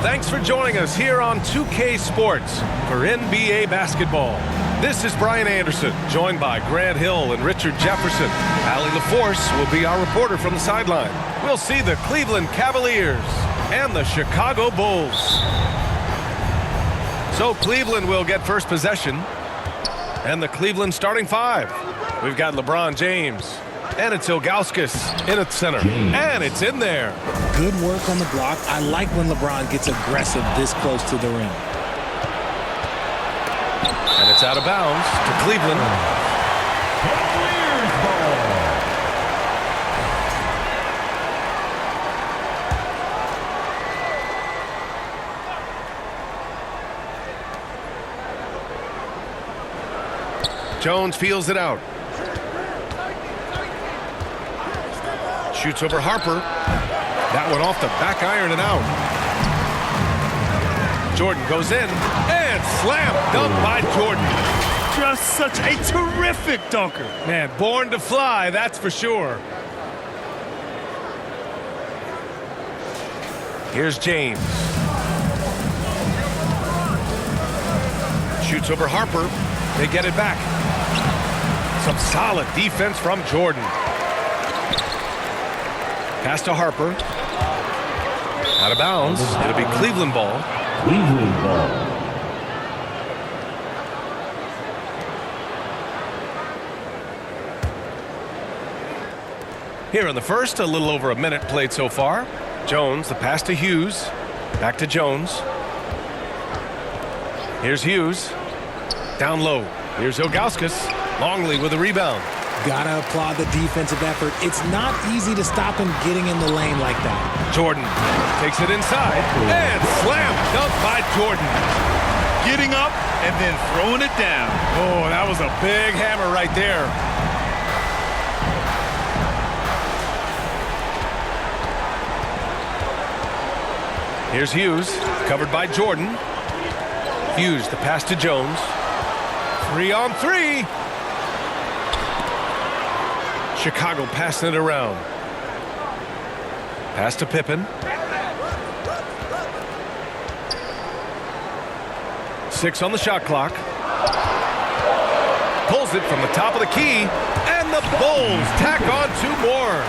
Thanks for joining us here on 2K Sports for NBA basketball. This is Brian Anderson, joined by Grant Hill and Richard Jefferson. Allie LaForce will be our reporter from the sideline. We'll see the Cleveland Cavaliers and the Chicago Bulls. So Cleveland will get first possession. And the Cleveland starting five. We've got LeBron James. And it's Ilgauskas in at center. And it's in there. Good work on the block. I like when LeBron gets aggressive this close to the rim. And it's out of bounds to Cleveland. Jones feels it out. Shoots over Harper. That one off the back iron and out. Jordan goes in and slam dunk by Jordan. Just such a terrific dunker. Man, born to fly, that's for sure. Here's James. Shoots over Harper. They get it back. Some solid defense from Jordan. Pass to Harper. Out of bounds. It'll be Cleveland ball. Cleveland ball. Here in the first, a little over a minute played so far. Jones, the pass to Hughes. Back to Jones. Here's Hughes. Down low. Here's Ilgauskas. Longley with a rebound. Gotta applaud the defensive effort. It's not easy to stop him getting in the lane like that. Jordan takes it inside and slam dunk by Jordan. Getting up and then throwing it down. Oh, that was a big hammer right there. Here's Hughes, covered by Jordan. Hughes, the pass to Jones. 3-on-3. Chicago passing it around. Pass to Pippen. 6 on the shot clock. Pulls it from the top of the key. And the Bulls tack on 2 more.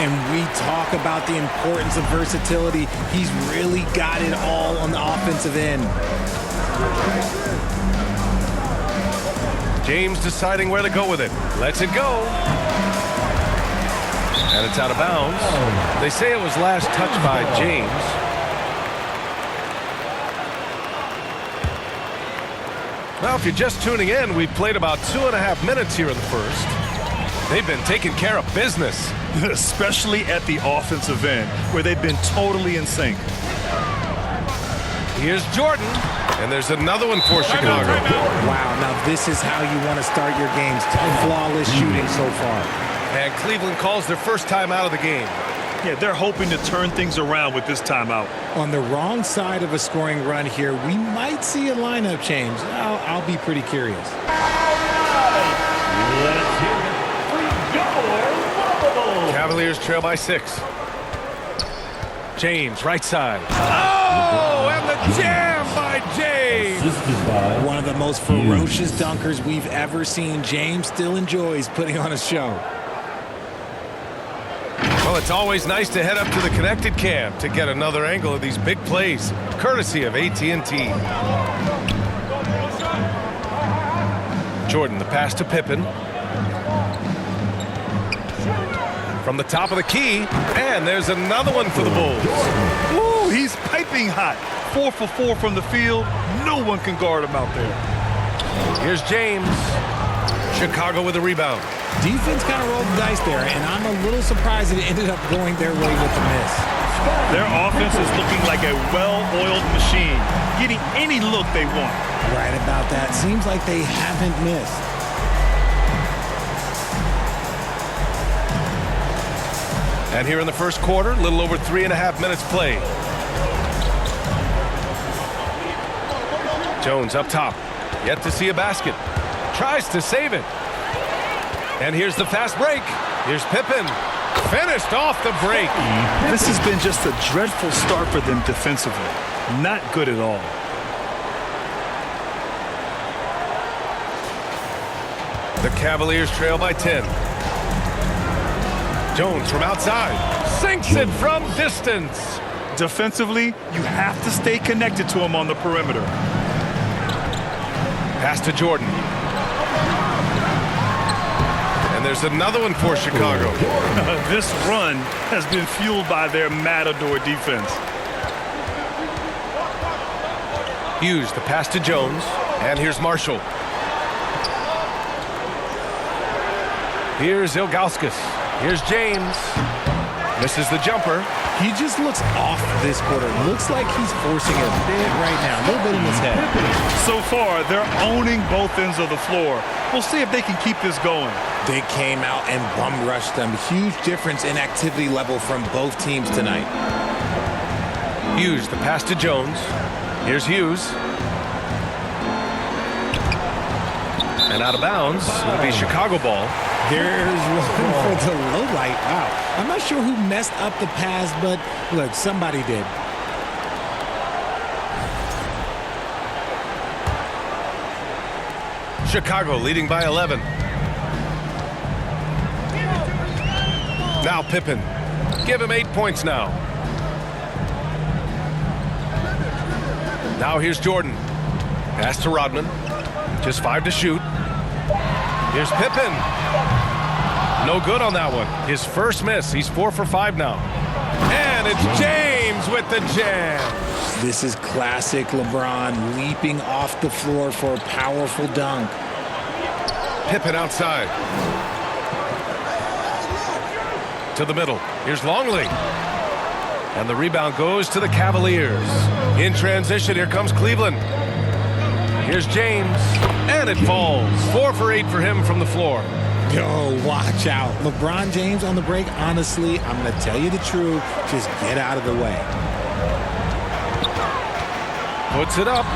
And we talk about the importance of versatility. He's really got it all on the offensive end. James deciding where to go with it. Lets it go. And it's out of bounds. They say it was last touched by James. Well, if you're just tuning in, we've played about 2.5 minutes here in the first. They've been taking care of business. Especially at the offensive end, where they've been totally in sync. Here's Jordan. And there's another one for Chicago. Wow, now this is how you want to start your games. Flawless shooting so far. And Cleveland calls their first time out of the game. Yeah, they're hoping to turn things around with this timeout. On the wrong side of a scoring run here, we might see a lineup change. I'll be pretty curious. Let's hear it for your Bulls. Cavaliers trail by 6. James, right side. Oh, and the jam by James. One of the most ferocious dunkers we've ever seen. James still enjoys putting on a show. Well, it's always nice to head up to the connected cam to get another angle of these big plays, courtesy of AT&T. Jordan, the pass to Pippen. From the top of the key, and there's another one for the Bulls. Woo, he's piping hot. 4 for 4 from the field. No one can guard him out there. Here's James. Chicago with a rebound. Defense kind of rolled the dice there, and I'm a little surprised it ended up going their way with the miss. Their offense is looking like a well-oiled machine, getting any look they want. Right about that. Seems like they haven't missed. And here in the first quarter, a little over 3.5 minutes played. Jones up top. Yet to see a basket. Tries to save it. And here's the fast break. Here's Pippen. finished off the break. This has been just a dreadful start for them defensively. Not good at all. The Cavaliers trail by 10. Jones from outside. Sinks it from distance. Defensively, you have to stay connected to him on the perimeter. Pass to Jordan. And there's another one for Chicago. This run has been fueled by their Matador defense. Hughes, the pass to Jones. And here's Marshall. Here's Ilgauskas. Here's James. Misses the jumper. He just looks off this quarter. Looks like he's forcing a bit right now. A little bit in his head. So far, they're owning both ends of the floor. We'll see if they can keep this going. They came out and bum rushed them. Huge difference in activity level from both teams tonight. Hughes, the pass to Jones. Here's Hughes. And out of bounds. It'll be Chicago ball. There's one for the low light. Wow. I'm not sure who messed up the pass, but look, somebody did. Chicago leading by 11. Now Pippen. Give him 8 points now. Now here's Jordan. Pass to Rodman. Just 5 to shoot. Here's Pippen. No good on that one. His first miss. He's 4 for 5 now. And it's James with the jam. This is classic LeBron leaping off the floor for a powerful dunk. Pippen outside. To the middle. Here's Longley. And the rebound goes to the Cavaliers. In transition, here comes Cleveland. Here's James. And it falls. 4 for 8 for him from the floor. Yo, watch out. LeBron James on the break, honestly, I'm going to tell you the truth. Just get out of the way. Puts it up.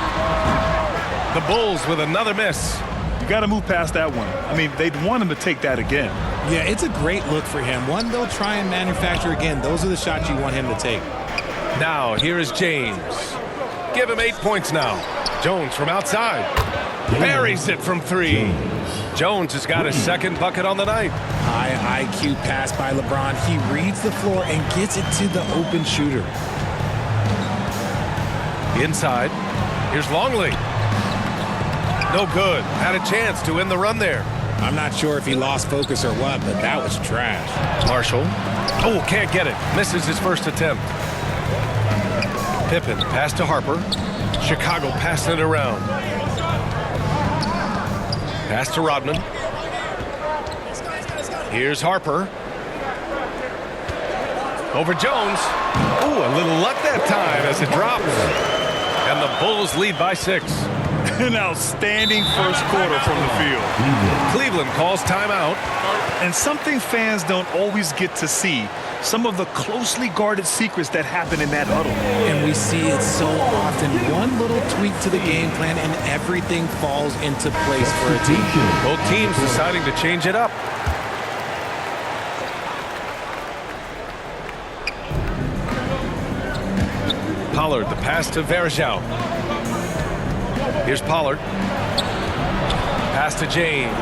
The Bulls with another miss. You got to move past that one. I mean, they'd want him to take that again. Yeah, it's a great look for him. One they'll try and manufacture again. Those are the shots you want him to take. Now, here is James. Give him 8 points now. Jones from outside. Buries it from 3. Jones has got his second bucket on the night. High IQ pass by LeBron. He reads the floor and gets it to the open shooter. Inside. Here's Longley. No good. Had a chance to win the run there. I'm not sure if he lost focus or what, but that was trash. Marshall. Oh, can't get it. Misses his first attempt. Pippen. Pass to Harper. Chicago passing it around. Pass to Rodman. Here's Harper. Over Jones. Ooh, a little luck that time as it drops. And the Bulls lead by 6. An outstanding first quarter from the field. Cleveland calls timeout. And something fans don't always get to see. Some of the closely guarded secrets that happen in that huddle. And we see it so often. One little tweak to the game plan and everything falls into place for a team. Both teams deciding to change it up. Pollard, the pass to Verjao. Here's Pollard. Pass to James.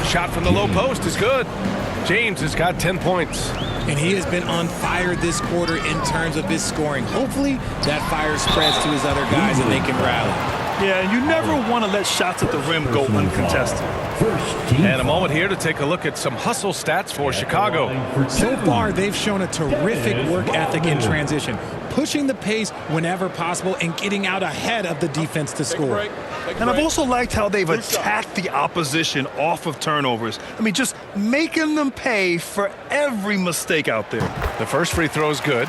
Shot from the low post is good. James has got 10 points. And he has been on fire this quarter in terms of his scoring. Hopefully that fire spreads to his other guys and they can rally. Yeah, and you never want to let shots at the rim go uncontested. And a moment here to take a look at some hustle stats for Chicago. So far, they've shown a terrific work ethic in transition, pushing the pace whenever possible and getting out ahead of the defense to score. And I've also liked how they've attacked the opposition off of turnovers. I mean, just making them pay for every mistake out there. The first free throw is good.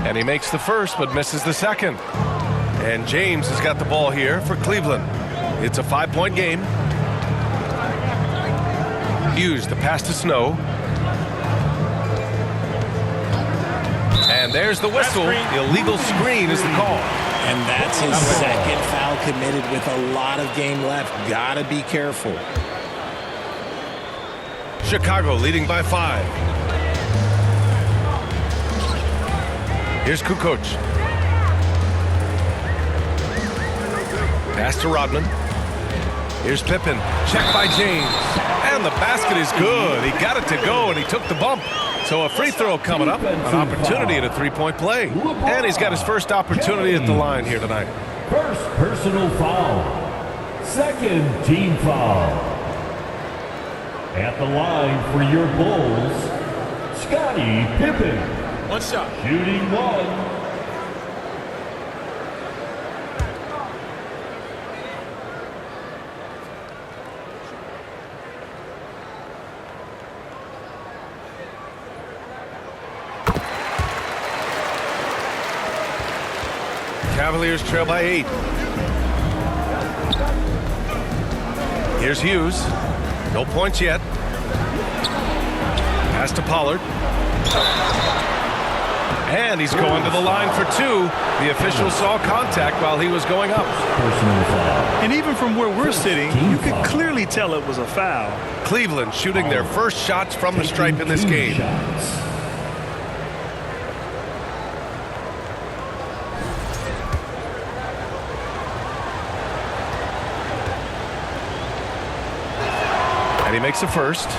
And he makes the first, but misses the second. And James has got the ball here for Cleveland. It's a 5-point game. Hughes, the pass to Snow. And there's the whistle. The illegal screen is the call. And that's his second foul committed with a lot of game left. Gotta be careful. Chicago leading by 5. Here's Kukoc. Pass to Rodman. Here's Pippen. Check by James. And the basket is good. He got it to go, and he took the bump. So a free throw coming up. An opportunity at a three-point play. And he's got his first opportunity at the line here tonight. First personal foul. Second team foul. At the line for your Bulls, Scottie Pippen. One shot. Shooting 1. Cavaliers trail by 8. Here's Hughes. No points yet. Pass to Pollard. And he's going to the line for 2. The official saw contact while he was going up. And even from where we're sitting, you could clearly tell it was a foul. Cleveland shooting their first shots from the stripe in this game. And he makes the first.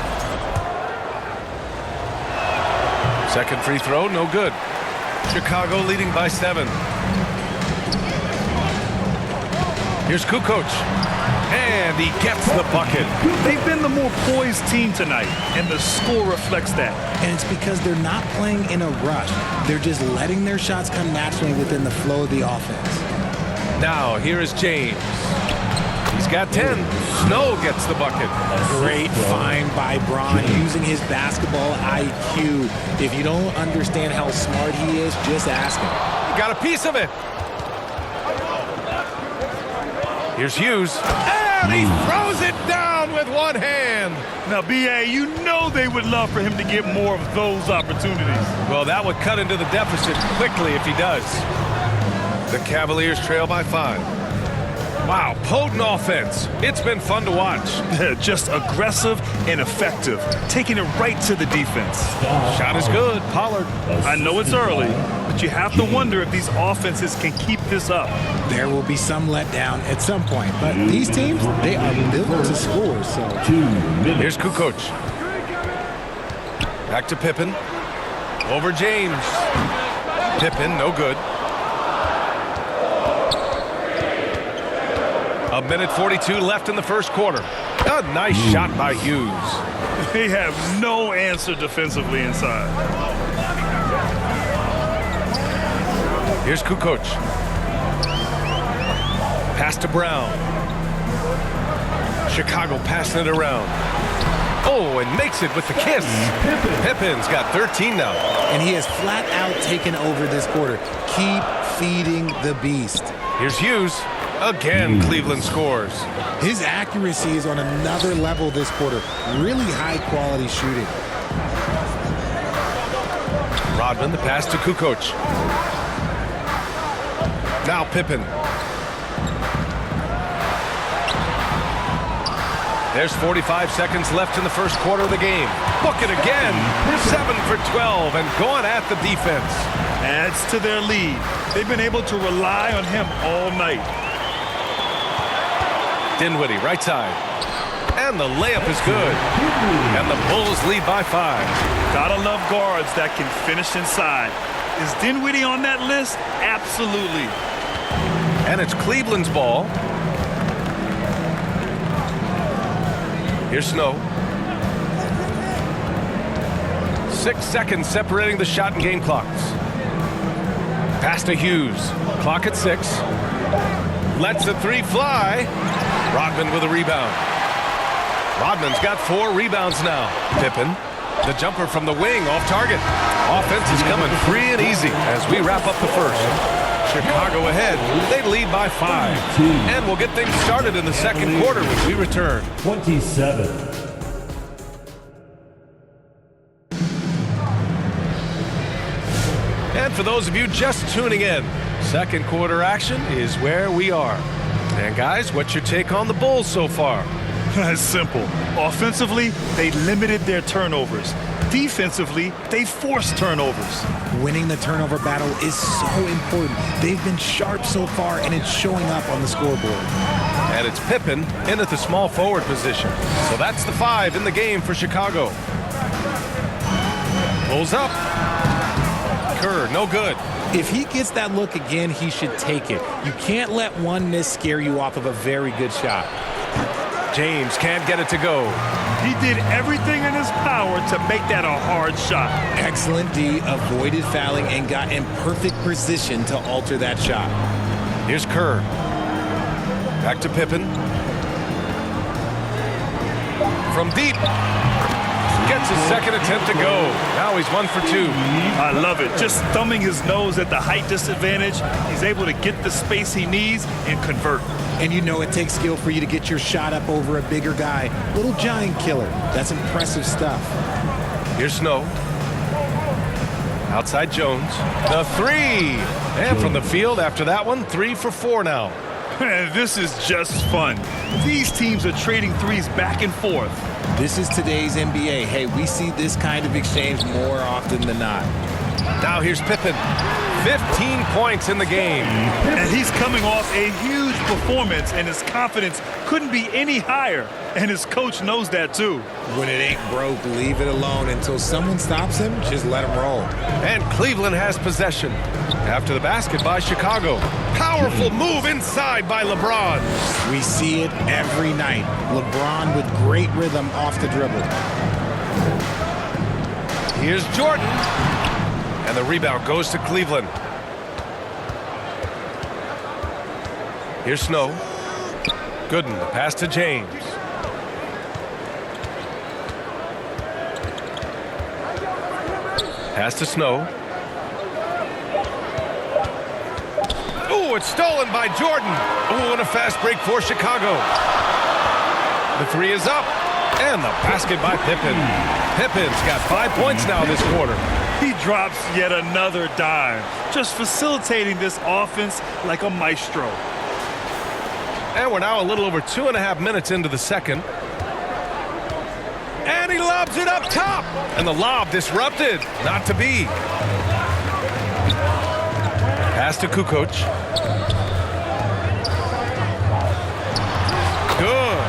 Second free throw, no good. Chicago leading by 7. Here's Kukoc. And he gets the bucket. They've been the more poised team tonight, and the score reflects that. And it's because they're not playing in a rush. They're just letting their shots come naturally within the flow of the offense. Now, here is James. He's got 10. Snow gets the bucket. Great find by Braun using his basketball IQ. If you don't understand how smart he is, just ask him. He got a piece of it. Here's Hughes. And he throws it down with one hand. Now, B.A., you know they would love for him to get more of those opportunities. Well, that would cut into the deficit quickly if he does. The Cavaliers trail by 5. Wow, potent offense. It's been fun to watch. Just aggressive and effective, taking it right to the defense. Shot is good. Pollard. I know it's early, but you have to wonder if these offenses can keep this up. There will be some letdown at some point, but these teams, they are built to score. So here's Kukoc. Back to Pippen. Over James. Pippen, no good. A minute 42 left in the first quarter. A nice shot by Hughes. They have no answer defensively inside. Here's Kukoc. Pass to Brown. Chicago passing it around. Oh, and makes it with the kiss. Pippen's got 13 now. And he has flat out taken over this quarter. Keep feeding the beast. Here's Hughes. Again, Cleveland scores. His accuracy is on another level this quarter. Really high-quality shooting. Rodman, the pass to Kukoc. Now Pippen. There's 45 seconds left in the first quarter of the game. Book it again. 7 for 12 and going at the defense. Adds to their lead. They've been able to rely on him all night. Dinwiddie, right side. And the layup is good. And the Bulls lead by 5. Gotta love guards that can finish inside. Is Dinwiddie on that list? Absolutely. And it's Cleveland's ball. Here's Snow. 6 seconds separating the shot and game clocks. Pass to Hughes. Clock at 6. Lets the 3 fly. Rodman with a rebound. Rodman's got 4 rebounds now. Pippen, the jumper from the wing, off target. Offense is coming free and easy as we wrap up the first. Chicago ahead. They lead by 5. And we'll get things started in the second quarter when we return. 27. And for those of you just tuning in, second quarter action is where we are. And guys, what's your take on the Bulls so far? It's simple. Offensively, they limited their turnovers. Defensively, they forced turnovers. Winning the turnover battle is so important. They've been sharp so far, and it's showing up on the scoreboard. And it's Pippen in at the small forward position. So that's the 5 in the game for Chicago. Pulls up. Kerr, no good. If he gets that look again, he should take it. You can't let one miss scare you off of a very good shot. James can't get it to go. He did everything in his power to make that a hard shot. Excellent D, avoided fouling and got in perfect position to alter that shot. Here's Kerr. Back to Pippen. From deep. Gets his second attempt to go. Now he's 1 for 2. I love it. Just thumbing his nose at the height disadvantage. He's able to get the space he needs and convert. And you know it takes skill for you to get your shot up over a bigger guy. Little giant killer. That's impressive stuff. Here's Snow. Outside Jones. The 3. And from the field after that one, 3 for 4 now. This is just fun. These teams are trading threes back and forth. This is today's NBA. Hey, we see this kind of exchange more often than not. Now here's Pippen. 15 points in the game. And he's coming off a huge performance, and his confidence couldn't be any higher. And his coach knows that too. When it ain't broke, leave it alone. Until someone stops him, just let him roll. And Cleveland has possession. After the basket by Chicago. Powerful move inside by LeBron. We see it every night. LeBron with great rhythm off the dribble. Here's Jordan. And the rebound goes to Cleveland. Here's Snow. Gooden, the pass to James. Pass to Snow. Oh, it's stolen by Jordan. Oh, and a fast break for Chicago. The 3 is up. And the basket by Pippen. Pippin's got 5 points now this quarter. He drops yet another dime, just facilitating this offense like a maestro. And we're now a little over 2.5 minutes into the second. And he lobs it up top. And the lob disrupted. Not to be. Pass to Kukoc. Good.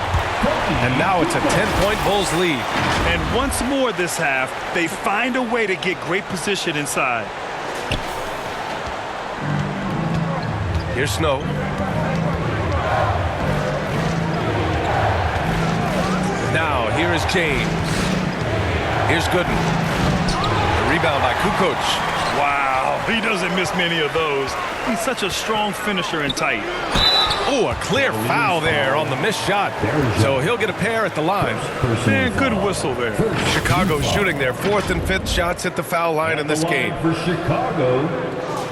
And now it's a 10-point Bulls lead. And once more this half, they find a way to get great position inside. Here's Snow. Now here is James. Here's Gooden. The rebound by Kukoc. Wow, he doesn't miss many of those. He's such a strong finisher and tight. Oh, a clear foul there on the missed shot. So he'll get a pair at the line. Man, good whistle there. Chicago shooting their 4th and 5th shots at the foul line in this game. For Chicago,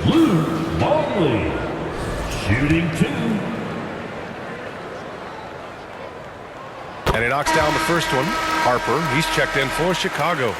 Luke Longley, shooting 2. And he knocks down the first one. Harper, he's checked in for Chicago.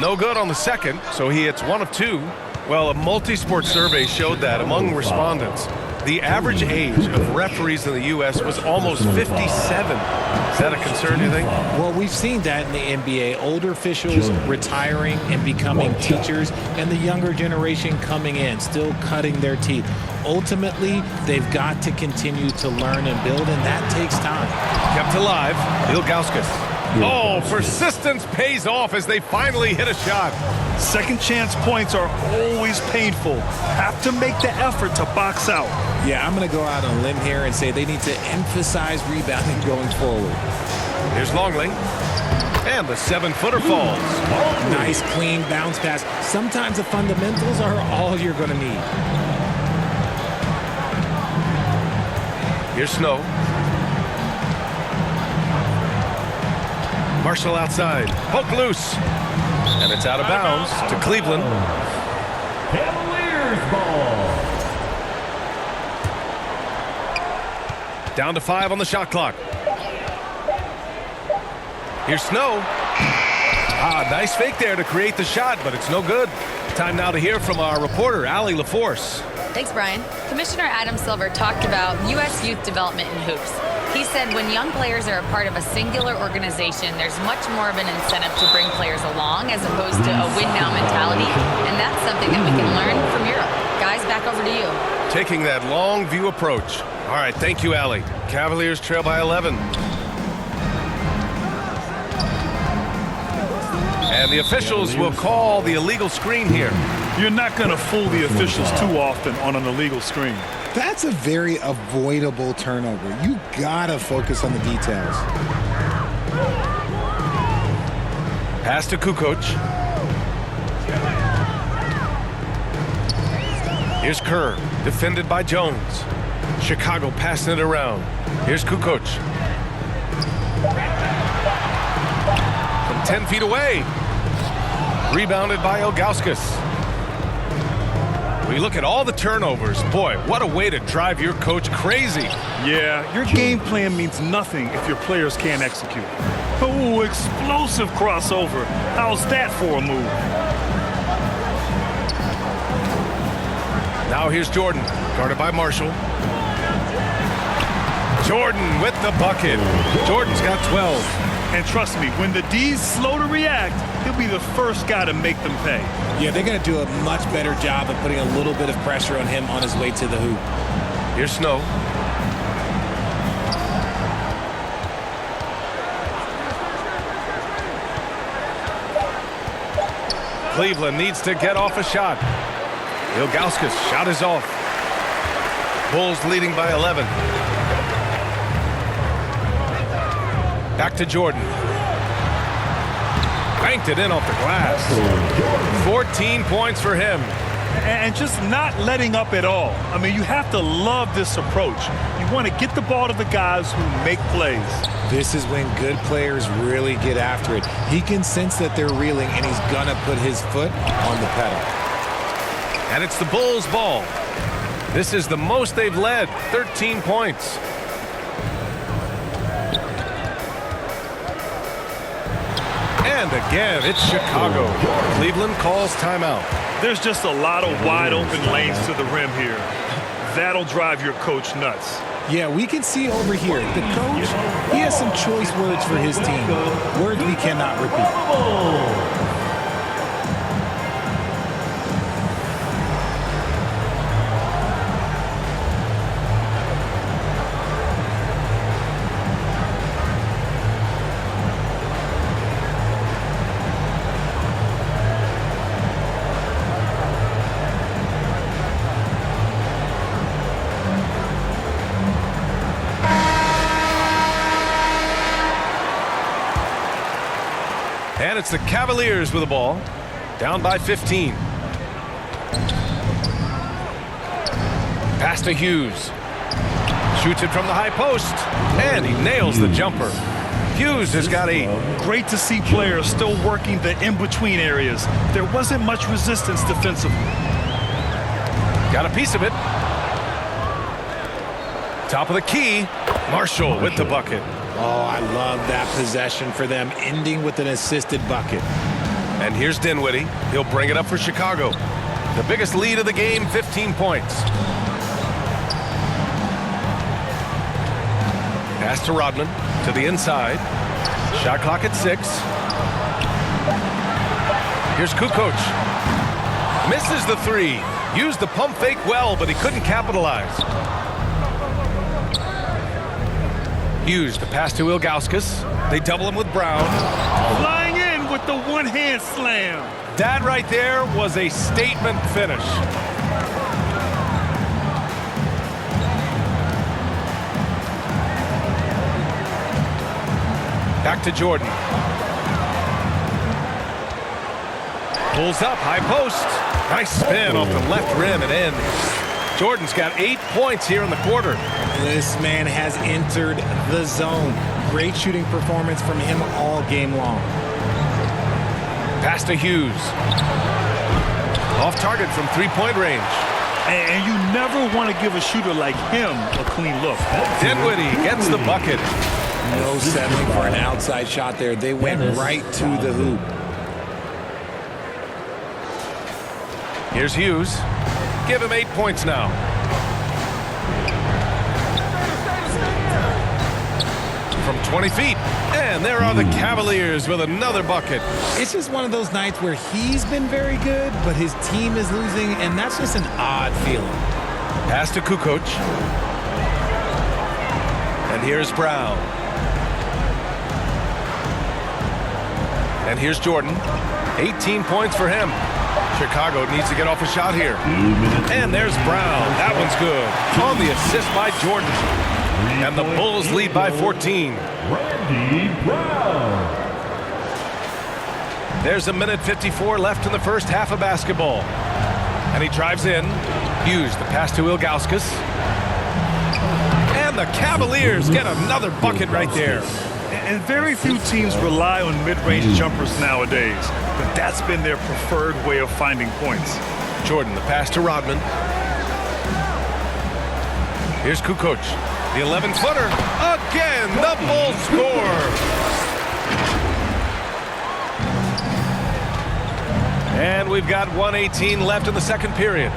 No good on the second, so he hits 1 of 2. Well, a multi-sport survey showed that among respondents, the average age of referees in the U.S. was almost 57. Is that a concern, you think? Well, we've seen that in the NBA. Older officials retiring and becoming teachers, and the younger generation coming in, still cutting their teeth. Ultimately, they've got to continue to learn and build, and that takes time. Kept alive, Ilgauskas. Oh, persistence pays off as they finally hit a shot. Second chance points are always painful. Have to make the effort to box out. Yeah, I'm going to go out on a limb here and say they need to emphasize rebounding going forward. Here's Longley. And the 7-footer falls. Nice, clean bounce pass. Sometimes the fundamentals are all you're going to need. Here's Snow. Marshall outside. Poke loose. And it's out of bounds to Cleveland. Cavaliers ball. Down to 5 on the shot clock. Here's Snow. Nice fake there to create the shot, but it's no good. Time now to hear from our reporter, Allie LaForce. Thanks, Brian. Commissioner Adam Silver talked about U.S. youth development in hoops. He said when young players are a part of a singular organization, there's much more of an incentive to bring players along as opposed to a win-now mentality, and that's something that we can learn from Europe. Guys, back over to you. Taking that long view approach. All right, thank you, Allie. Cavaliers trail by 11. And the officials will call the illegal screen here. You're not going to fool the officials too often on an illegal screen. That's a very avoidable turnover. You gotta focus on the details. Pass to Kukoc. Here's Kerr, defended by Jones. Chicago passing it around. Here's Kukoc. From 10 feet away. Rebounded by Ilgauskas. We look at all the turnovers. Boy, what a way to drive your coach crazy. Yeah, your game plan means nothing if your players can't execute. Oh, explosive crossover. How's that for a move? Now here's Jordan, guarded by Marshall. Jordan with the bucket. Jordan's got 12. And trust me, when the D's slow to react, he'll be the first guy to make them pay. Yeah, they're going to do a much better job of putting a little bit of pressure on him on his way to the hoop. Here's Snow. Cleveland needs to get off a shot. Ilgauskas shot is off. Bulls leading by 11. Back to Jordan. Banked it in off the glass. 14 points for him. And just not letting up at all. I mean, you have to love this approach. You want to get the ball to the guys who make plays. This is when good players really get after it. He can sense that they're reeling, and he's going to put his foot on the pedal. And it's the Bulls' ball. This is the most they've led, 13 points. And again, it's Chicago. Cleveland calls timeout. There's just a lot of wide open lanes to the rim here. That'll drive your coach nuts. Yeah, we can see over here, the coach, he has some choice words for his team. Words we cannot repeat. And it's the Cavaliers with the ball, down by 15. Pass to Hughes. Shoots it from the high post, and he nails the jumper. Hughes has got 8. Great to see players still working the in-between areas. There wasn't much resistance defensively. Got a piece of it. Top of the key, Marshall with the bucket. Oh, I love that possession for them, ending with an assisted bucket. And here's Dinwiddie. He'll bring it up for Chicago. The biggest lead of the game, 15 points. Pass to Rodman, to the inside. Shot clock at 6. Here's Kukoc. Misses the 3. Used the pump fake well, but he couldn't capitalize. Hughes, the pass to Ilgauskas. They double him with Brown. Flying in with the one-hand slam. That right there was a statement finish. Back to Jordan. Pulls up, high post. Nice spin off the left rim and in. Jordan's got 8 points here in the quarter. This man has entered the zone. Great shooting performance from him all game long. Pass to Hughes. Off target from three-point range. And you never want to give a shooter like him a clean look. Dinwiddie gets the bucket. No settling for an outside shot there. They went right to the hoop. Here's Hughes. Give him 8 points now. From 20 feet. And there are the Cavaliers with another bucket. It's just one of those nights where he's been very good, but his team is losing, and that's just an odd feeling. Pass to Kukoc. And here's Brown. And here's Jordan. 18 points for him. Chicago needs to get off a shot here. And there's Brown. That one's good. On the assist by Jordan. And the Bulls lead by 14. Randy Brown. There's a minute 54 left in the first half of basketball. And he drives in. Hughes, the pass to Ilgauskas. And the Cavaliers get another bucket right there. And very few teams rely on mid-range jumpers nowadays, but that's been their preferred way of finding points. Jordan, the pass to Rodman. Here's Kukoc, the 11-footer. Again, the Bulls score. And we've got 1:18 left in the second period.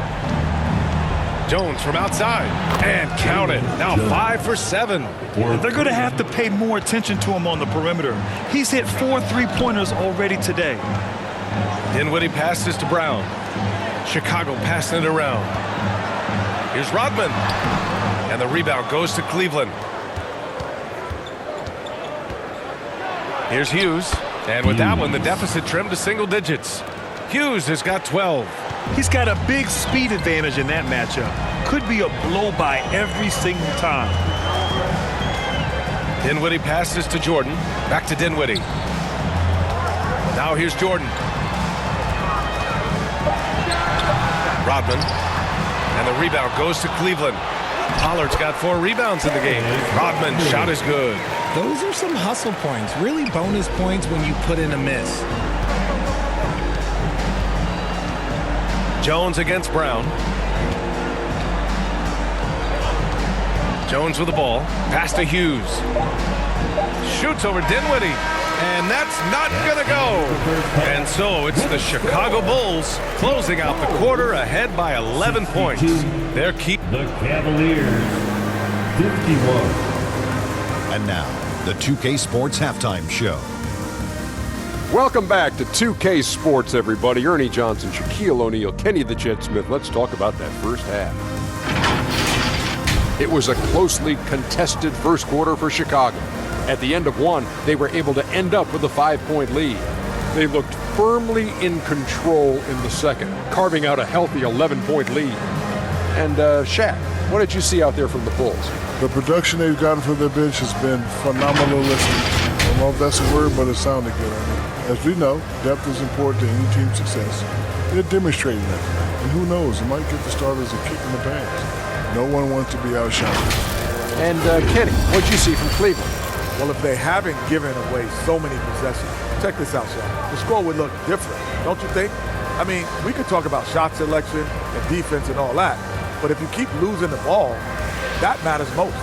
Jones from outside, and count it. Now 5 for 7. They're going to have to pay more attention to him on the perimeter. He's hit 4 3-pointers already today. Dinwiddie passes to Brown. Chicago passing it around. Here's Rodman. And the rebound goes to Cleveland. Here's Hughes. And with that one, the deficit trimmed to single digits. Hughes has got 12. He's got a big speed advantage in that matchup. Could be a blow-by every single time. Dinwiddie passes to Jordan. Back to Dinwiddie. Now here's Jordan. Rodman. And the rebound goes to Cleveland. Pollard's got 4 rebounds in the game. Rodman, shot is good. Those are some hustle points. Really bonus points when you put in a miss. Jones against Brown. Jones with the ball. Pass to Hughes. Shoots over Dinwiddie. And that's not going to go. And so it's the Chicago Bulls closing out the quarter ahead by 11 points. They're The Cavaliers, 51. And now, the 2K Sports Halftime Show. Welcome back to 2K Sports, everybody. Ernie Johnson, Shaquille O'Neal, Kenny the Jet Smith. Let's talk about that first half. It was a closely contested first quarter for Chicago. At the end of one, they were able to end up with a 5-point lead. They looked firmly in control in the second, carving out a healthy 11-point lead. And Shaq, what did you see out there from the Bulls? The production they've gotten from their bench has been phenomenalistic. I don't know if that's a word, but it sounded good. As we know, depth is important to any team's success. They're demonstrating that. And who knows, it might give the starters a kick in the pants. No one wants to be outshot. And Kenny, what'd you see from Cleveland? Well, if they haven't given away so many possessions, check this out, Shaq. The score would look different, don't you think? I mean, we could talk about shot selection and defense and all that, but if you keep losing the ball, that matters most.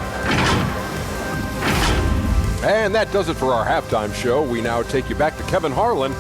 And that does it for our halftime show. We now take you back to Kevin Harlan